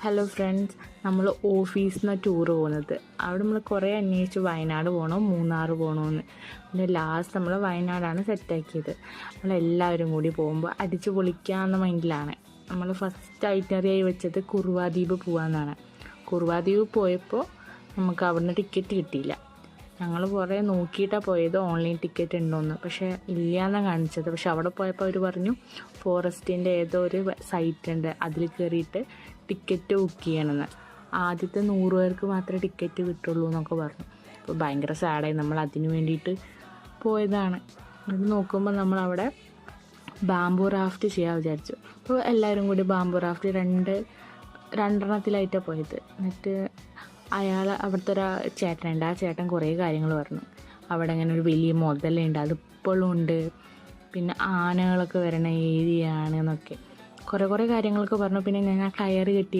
Hello friends, നമ്മൾ ഓഫീസിൽ നിന്ന് ടൂറ് പോകുന്നത്. അവിടെ നമ്മൾ കുറേ അന്വേഷിച്ചു വയനാട് പോകണോ മൂന്നാർ പോകണമെന്ന്. പിന്നെ ലാസ്റ്റ് നമ്മൾ വയനാടാണ് സെറ്റാക്കിയത്. നമ്മളെല്ലാവരും കൂടി പോകുമ്പോൾ അടിച്ചു പൊളിക്കാമെന്ന മൈൻഡിലാണ്. നമ്മൾ ഫസ്റ്റ് ഐറ്റിനറിയായി വെച്ചത് കുറുവാദ്വീപ് പോകാമെന്നാണ്. കുറുവാദ്വീപ് പോയപ്പോൾ നമുക്ക് അവിടുന്ന് ടിക്കറ്റ് കിട്ടിയില്ല. ഞങ്ങൾ കുറേ നോക്കിയിട്ടാണ് പോയത് ഓൺലൈൻ ടിക്കറ്റ് ഉണ്ടോയെന്ന്. പക്ഷേ ഇല്ലയെന്നാണ് കാണിച്ചത്. പക്ഷെ അവിടെ പോയപ്പോൾ അവർ പറഞ്ഞു ഫോറസ്റ്റിൻ്റെ ഏതോ ഒരു സൈറ്റ് ഉണ്ട്, അതിൽ കയറിയിട്ട് ടിക്കറ്റ് ബുക്ക് ചെയ്യണമെന്ന്. ആദ്യത്തെ 100 പേർക്ക് മാത്രമേ ടിക്കറ്റ് കിട്ടുള്ളൂ എന്നൊക്കെ പറഞ്ഞു. അപ്പോൾ ഭയങ്കര സാഡായി. നമ്മൾ അതിന് വേണ്ടിയിട്ട് പോയതാണ്. അത് നോക്കുമ്പോൾ നമ്മളവിടെ ബാംബു റാഫ്റ്റ് ചെയ്യാൻ വിചാരിച്ചു. അപ്പോൾ എല്ലാവരും കൂടി ബാംബു റാഫ്റ്റ് രണ്ടെണ്ണത്തിലായിട്ടാണ് പോയത്. എന്നിട്ട് അവിടുത്തെ ഒരു ചേട്ടനുണ്ട്. ആ ചേട്ടൻ കുറേ കാര്യങ്ങൾ പറഞ്ഞു. അവിടെ അങ്ങനെ ഒരു വലിയ മുതലുണ്ട്, അതിപ്പോഴും ഉണ്ട്. പിന്നെ ആനകളൊക്കെ വരണ ഏരിയ ആണ് എന്നൊക്കെ കുറേ കാര്യങ്ങളൊക്കെ പറഞ്ഞു. പിന്നെ ഞാൻ ആ ടയർ കെട്ടി